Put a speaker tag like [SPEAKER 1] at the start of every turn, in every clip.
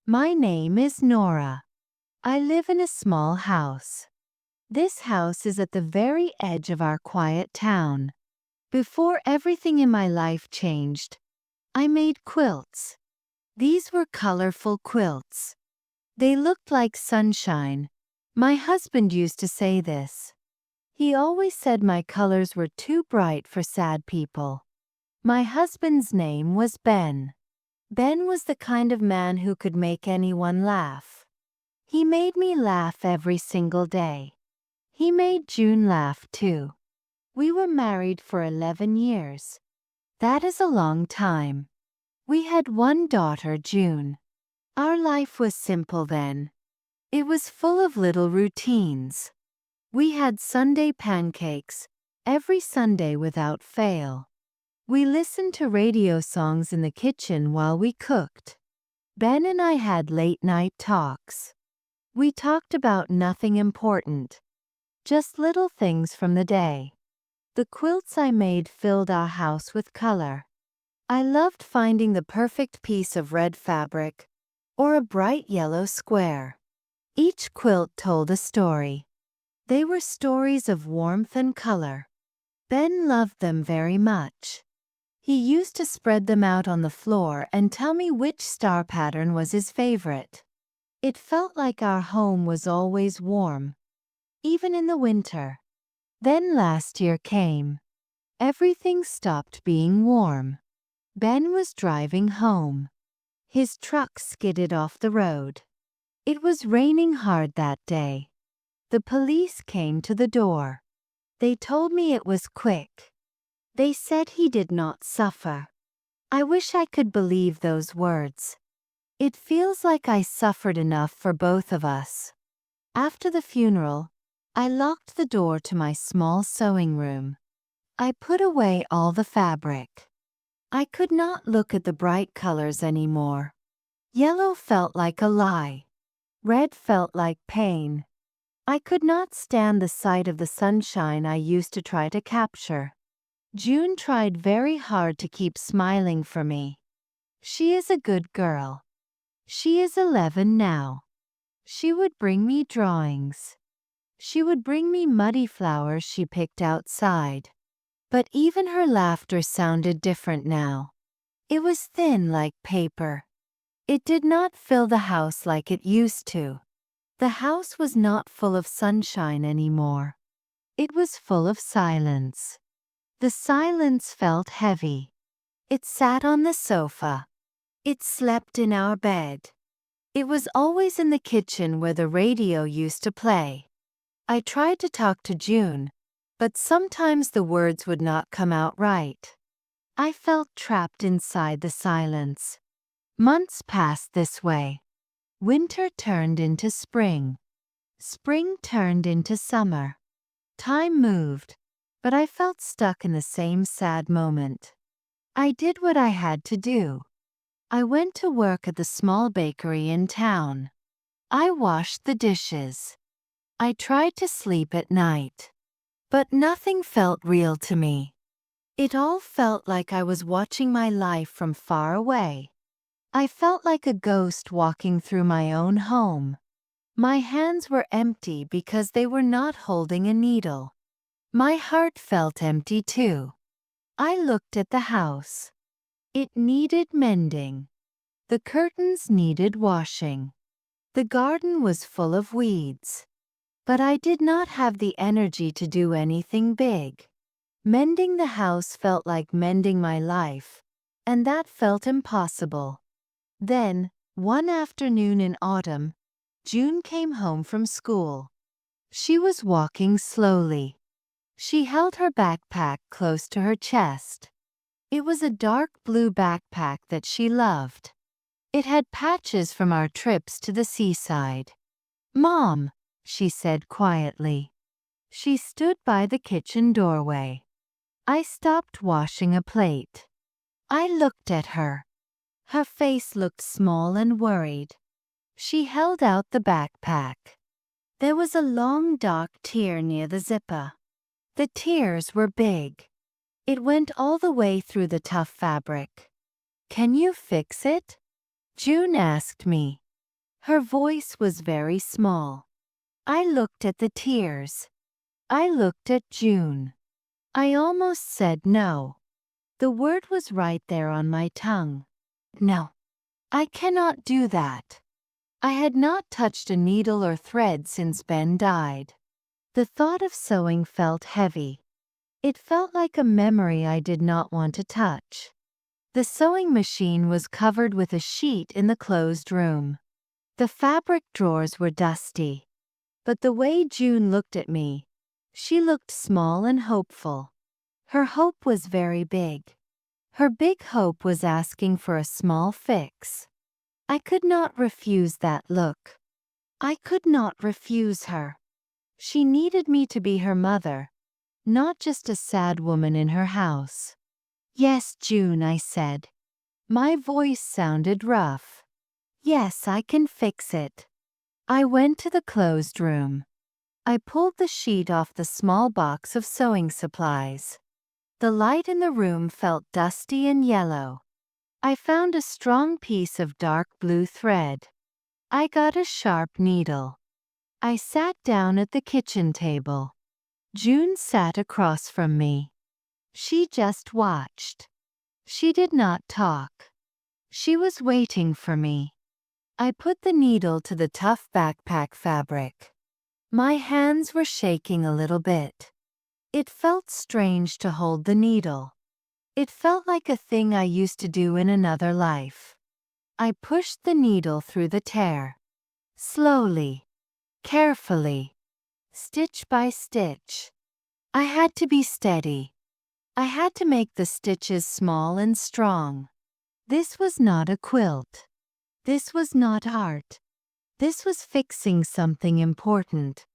[SPEAKER 1] My name is Nora. I live in a small house. This house is at the very edge of our quiet town. Before everything in my life changed, I made quilts. These were colorful quilts. They looked like sunshine. My husband used to say this. He always said my colors were too bright for sad people. My husband's name was Ben. Ben was the kind of man who could make anyone laugh. He made me laugh every single day. He made June laugh too. We were married for 11 years. That is a long time. We had one daughter, June. Our life was simple then. It was full of little routines. We had Sunday pancakes, every Sunday without fail. We listened to radio songs in the kitchen while we cooked. Ben and I had late-night talks. We talked about nothing important, just little things from the day. The quilts I made filled our house with color. I loved finding the perfect piece of red fabric or a bright yellow square. Each quilt told a story. They were stories of warmth and color. Ben loved them very much. He used to spread them out on the floor and tell me which star pattern was his favorite. It felt like our home was always warm, even in the winter. Then last year came. Everything stopped being warm. Ben was driving home. His truck skidded off the road. It was raining hard that day. The police came to the door. They told me it was quick. They said he did not suffer. I wish I could believe those words. It feels like I suffered enough for both of us. After the funeral, I locked the door to my small sewing room. I put away all the fabric. I could not look at the bright colors anymore. Yellow felt like a lie. Red felt like pain. I could not stand the sight of the sunshine I used to try to capture. June tried very hard to keep smiling for me. She is a good girl. She is 11 now. She would bring me drawings. She would bring me muddy flowers she picked outside. But even her laughter sounded different now. It was thin like paper. It did not fill the house like it used to. The house was not full of sunshine anymore. It was full of silence. The silence felt heavy. It sat on the sofa. It slept in our bed. It was always in the kitchen where the radio used to play. I tried to talk to June, but sometimes the words would not come out right. I felt trapped inside the silence. Months passed this way. Winter turned into spring. Spring turned into summer. Time moved, but I felt stuck in the same sad moment. I did what I had to do. I went to work at the small bakery in town. I washed the dishes. I tried to sleep at night. But nothing felt real to me. It all felt like I was watching my life from far away. I felt like a ghost walking through my own home. My hands were empty because they were not holding a needle. My heart felt empty too. I looked at the house. It needed mending. The curtains needed washing. The garden was full of weeds. But I did not have the energy to do anything big. Mending the house felt like mending my life, and that felt impossible. Then, one afternoon in autumn, June came home from school. She was walking slowly. She held her backpack close to her chest. It was a dark blue backpack that she loved. It had patches from our trips to the seaside. "Mom," she said quietly. She stood by the kitchen doorway. I stopped washing a plate. I looked at her. Her face looked small and worried. She held out the backpack. There was a long dark tear near the zipper. The tears were big. It went all the way through the tough fabric. "Can you fix it?" June asked me. Her voice was very small. I looked at the tears. I looked at June. I almost said no. The word was right there on my tongue. No. I cannot do that. I had not touched a needle or thread since Ben died. The thought of sewing felt heavy. It felt like a memory I did not want to touch. The sewing machine was covered with a sheet in the closed room. The fabric drawers were dusty. But the way June looked at me, she looked small and hopeful. Her hope was very big. Her big hope was asking for a small fix. I could not refuse that look. I could not refuse her. She needed me to be her mother, not just a sad woman in her house. Yes, June, I said. My voice sounded rough. Yes, I can fix it. I went to the closed room. I pulled the sheet off the small box of sewing supplies. The light in the room felt dusty and yellow. I found a strong piece of dark blue thread. I got a sharp needle. I sat down at the kitchen table. June sat across from me. She just watched. She did not talk. She was waiting for me. I put the needle to the tough backpack fabric. My hands were shaking a little bit. It felt strange to hold the needle. It felt like a thing I used to do in another life. I pushed the needle through the tear. Slowly. Carefully. Stitch by stitch. I had to be steady. I had to make the stitches small and strong. This was not a quilt. This was not art. This was fixing something important.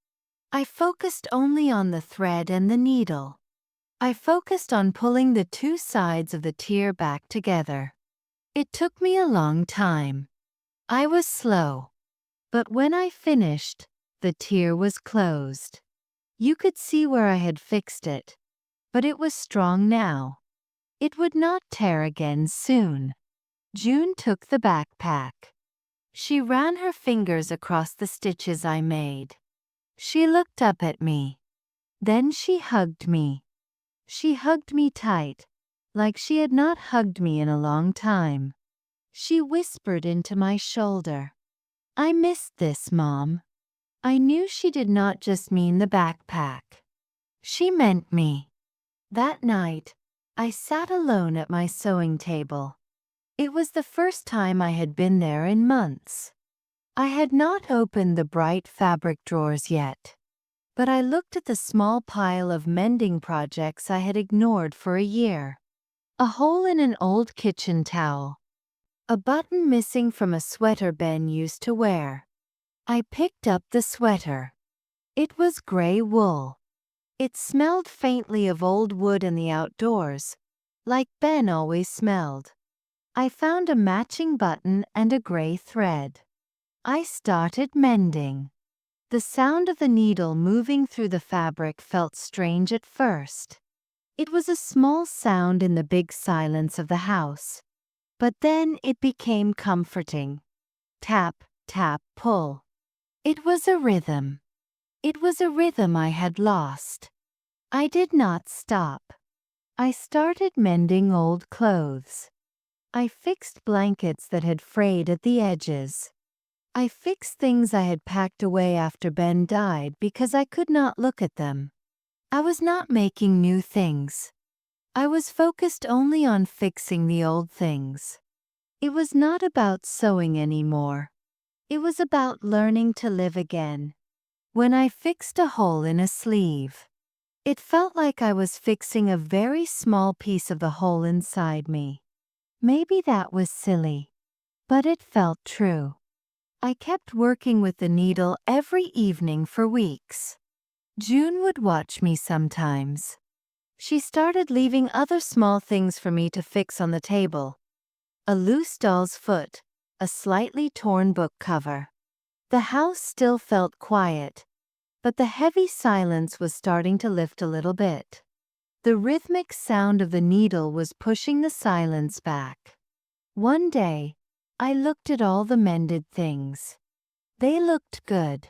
[SPEAKER 1] I focused only on the thread and the needle. I focused on pulling the two sides of the tier back together. It took me a long time. I was slow. But when I finished, the tier was closed. You could see where I had fixed it. But it was strong now. It would not tear again soon. June took the backpack. She ran her fingers across the stitches I made. She looked up at me. Then she hugged me. She hugged me tight, like she had not hugged me in a long time. She whispered into my shoulder. I missed this, Mom. I knew she did not just mean the backpack. She meant me. That night, I sat alone at my sewing table. It was the first time I had been there in months. I had not opened the bright fabric drawers yet. But I looked at the small pile of mending projects I had ignored for a year. A hole in an old kitchen towel. A button missing from a sweater Ben used to wear. I picked up the sweater. It was gray wool. It smelled faintly of old wood in the outdoors, like Ben always smelled. I found a matching button and a gray thread. I started mending. The sound of the needle moving through the fabric felt strange at first. It was a small sound in the big silence of the house. But then it became comforting. Tap, tap, pull. It was a rhythm. It was a rhythm I had lost. I did not stop. I started mending old clothes. I fixed blankets that had frayed at the edges. I fixed things I had packed away after Ben died because I could not look at them. I was not making new things. I was focused only on fixing the old things. It was not about sewing anymore. It was about learning to live again. When I fixed a hole in a sleeve, it felt like I was fixing a very small piece of the hole inside me. Maybe that was silly, but it felt true. I kept working with the needle every evening for weeks. June would watch me sometimes. She started leaving other small things for me to fix on the table. A loose doll's foot, a slightly torn book cover. The house still felt quiet, but the heavy silence was starting to lift a little bit. The rhythmic sound of the needle was pushing the silence back. One day, I looked at all the mended things. They looked good.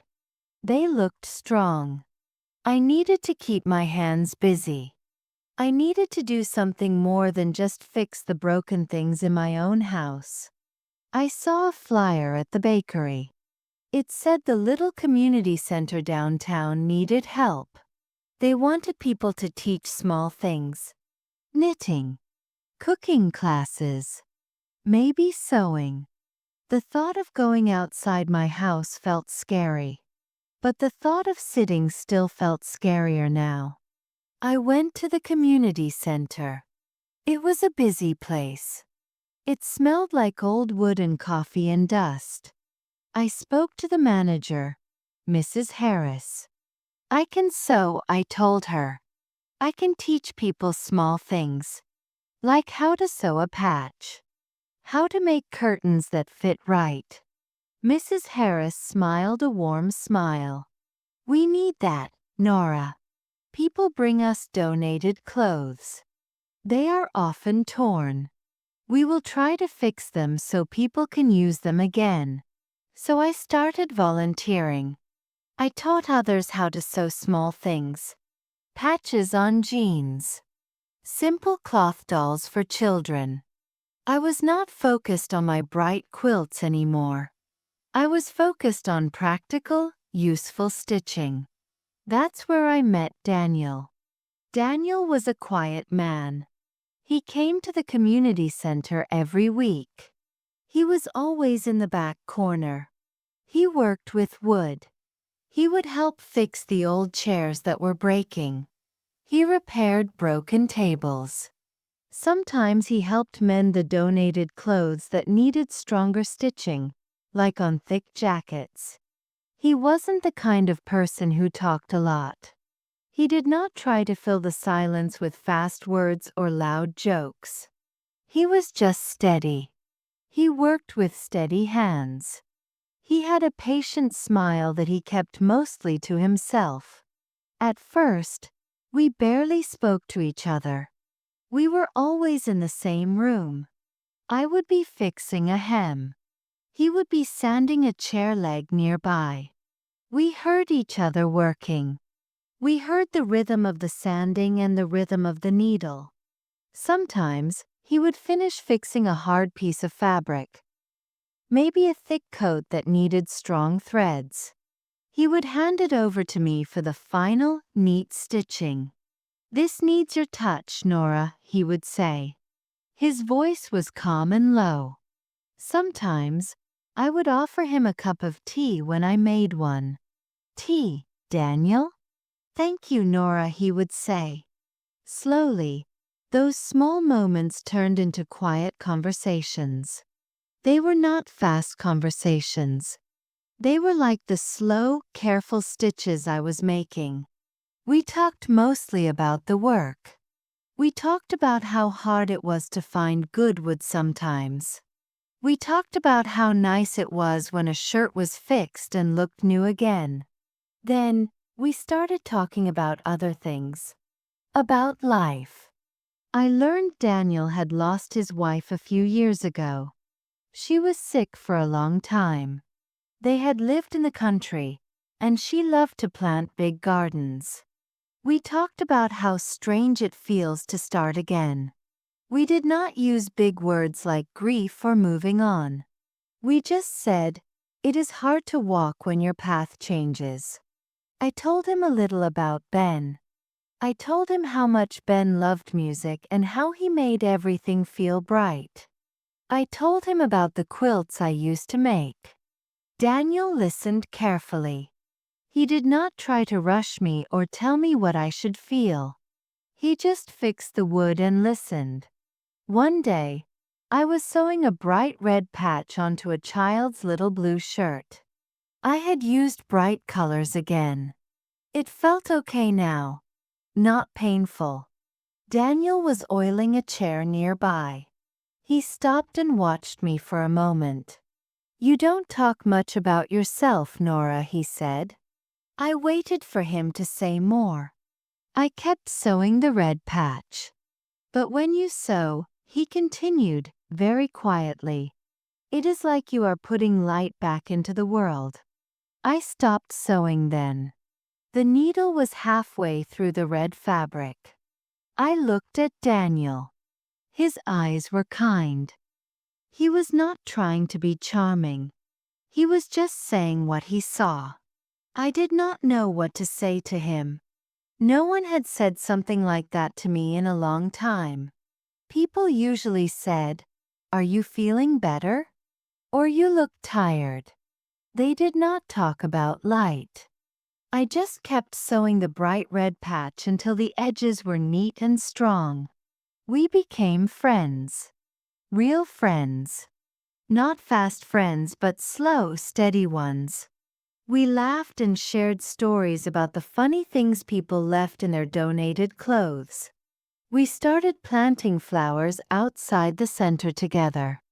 [SPEAKER 1] They looked strong. I needed to keep my hands busy. I needed to do something more than just fix the broken things in my own house. I saw a flyer at the bakery. It said the little community center downtown needed help. They wanted people to teach small things. Knitting. Cooking classes. Maybe sewing. The thought of going outside my house felt scary. But the thought of sitting still felt scarier now. I went to the community center. It was a busy place. It smelled like old wood and coffee and dust. I spoke to the manager, Mrs. Harris. I can sew, I told her. I can teach people small things. Like how to sew a patch. How to make curtains that fit right. Mrs. Harris smiled a warm smile. We need that, Nora. People bring us donated clothes. They are often torn. We will try to fix them so people can use them again. So I started volunteering. I taught others how to sew small things. Patches on jeans. Simple cloth dolls for children. I was not focused on my bright quilts anymore. I was focused on practical, useful stitching. That's where I met Daniel. Daniel was a quiet man. He came to the community center every week. He was always in the back corner. He worked with wood. He would help fix the old chairs that were breaking. He repaired broken tables. Sometimes he helped mend the donated clothes that needed stronger stitching, like on thick jackets. He wasn't the kind of person who talked a lot. He did not try to fill the silence with fast words or loud jokes. He was just steady. He worked with steady hands. He had a patient smile that he kept mostly to himself. At first, we barely spoke to each other. We were always in the same room. I would be fixing a hem. He would be sanding a chair leg nearby. We heard each other working. We heard the rhythm of the sanding and the rhythm of the needle. Sometimes, he would finish fixing a hard piece of fabric. Maybe a thick coat that needed strong threads. He would hand it over to me for the final, neat stitching. This needs your touch, Nora, he would say. His voice was calm and low. Sometimes, I would offer him a cup of tea when I made one. Tea, Daniel? Thank you, Nora, he would say. Slowly, those small moments turned into quiet conversations. They were not fast conversations. They were like the slow, careful stitches I was making. We talked mostly about the work. We talked about how hard it was to find good wood sometimes. We talked about how nice it was when a shirt was fixed and looked new again. Then, we started talking about other things. About life. I learned Daniel had lost his wife a few years ago. She was sick for a long time. They had lived in the country, and she loved to plant big gardens. We talked about how strange it feels to start again. We did not use big words like grief or moving on. We just said, it is hard to walk when your path changes. I told him a little about Ben. I told him how much Ben loved music and how he made everything feel bright. I told him about the quilts I used to make. Daniel listened carefully. He did not try to rush me or tell me what I should feel. He just fixed the wood and listened. One day, I was sewing a bright red patch onto a child's little blue shirt. I had used bright colors again. It felt okay now. Not painful. Daniel was oiling a chair nearby. He stopped and watched me for a moment. You don't talk much about yourself, Nora, he said. I waited for him to say more. I kept sewing the red patch. But when you sew, he continued, very quietly, it is like you are putting light back into the world. I stopped sewing then. The needle was halfway through the red fabric. I looked at Daniel. His eyes were kind. He was not trying to be charming. He was just saying what he saw. I did not know what to say to him. No one had said something like that to me in a long time. People usually said, "Are you feeling better?" or "You look tired." They did not talk about light. I just kept sewing the bright red patch until the edges were neat and strong. We became friends. Real friends. Not fast friends, but slow, steady ones. We laughed and shared stories about the funny things people left in their donated clothes. We started planting flowers outside the center together.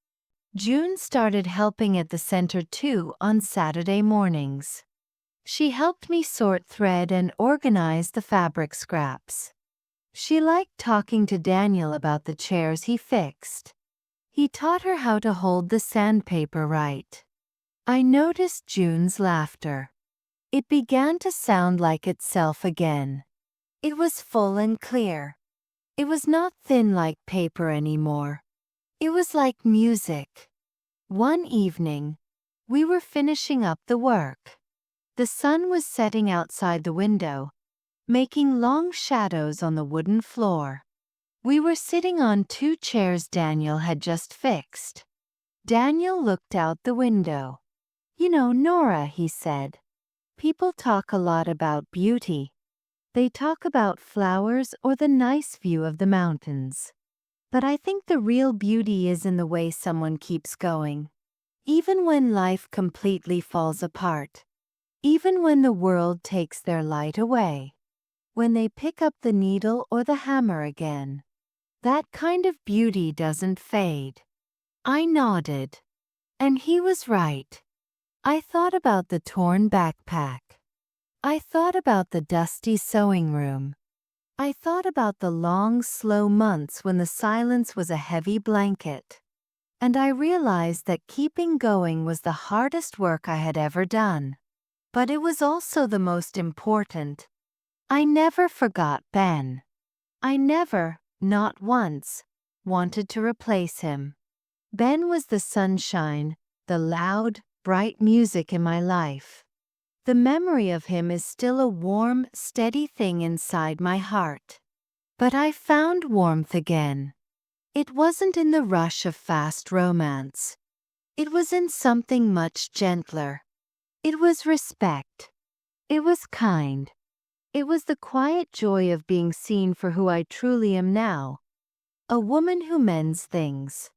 [SPEAKER 1] June started helping at the center too on Saturday mornings. She helped me sort thread and organize the fabric scraps. She liked talking to Daniel about the chairs he fixed. He taught her how to hold the sandpaper right. I noticed June's laughter. It began to sound like itself again. It was full and clear. It was not thin like paper anymore. It was like music. One evening, we were finishing up the work. The sun was setting outside the window, making long shadows on the wooden floor. We were sitting on two chairs Daniel had just fixed. Daniel looked out the window. "You know, Nora," he said, "people talk a lot about beauty. They talk about flowers or the nice view of the mountains. But I think the real beauty is in the way someone keeps going. Even when life completely falls apart. Even when the world takes their light away. When they pick up the needle or the hammer again. That kind of beauty doesn't fade." I nodded. And he was right. I thought about the torn backpack. I thought about the dusty sewing room. I thought about the long, slow months when the silence was a heavy blanket. And I realized that keeping going was the hardest work I had ever done. But it was also the most important. I never forgot Ben. I never, not once, wanted to replace him. Ben was the sunshine, the loud, bright music in my life. The memory of him is still a warm, steady thing inside my heart. But I found warmth again. It wasn't in the rush of fast romance. It was in something much gentler. It was respect. It was kind. It was the quiet joy of being seen for who I truly am now. A woman who mends things.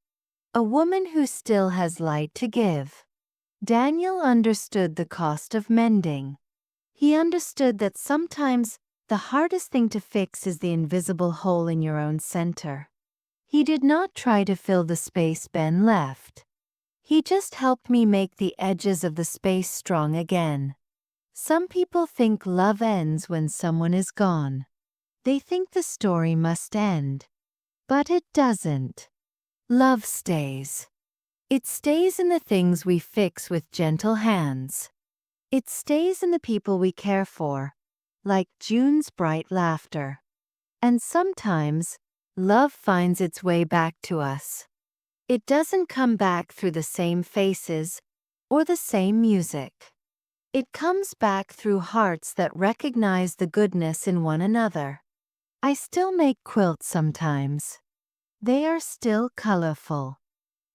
[SPEAKER 1] A woman who still has light to give. Daniel understood the cost of mending. He understood that sometimes the hardest thing to fix is the invisible hole in your own center. He did not try to fill the space Ben left. He just helped me make the edges of the space strong again. Some people think love ends when someone is gone. They think the story must end. But it doesn't. Love stays. It stays in the things we fix with gentle hands. It stays in the people we care for, like June's bright laughter. And sometimes, love finds its way back to us. It doesn't come back through the same faces or the same music. It comes back through hearts that recognize the goodness in one another. I still make quilts sometimes. They are still colorful.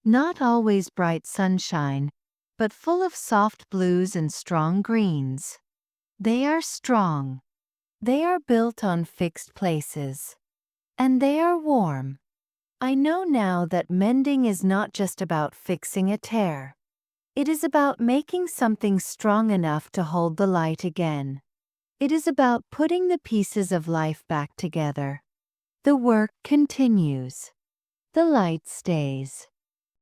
[SPEAKER 1] Not always bright sunshine, but full of soft blues and strong greens. They are strong. They are built on fixed places. And they are warm. I know now that mending is not just about fixing a tear. It is about making something strong enough to hold the light again. It is about putting the pieces of life back together. The work continues. The light stays.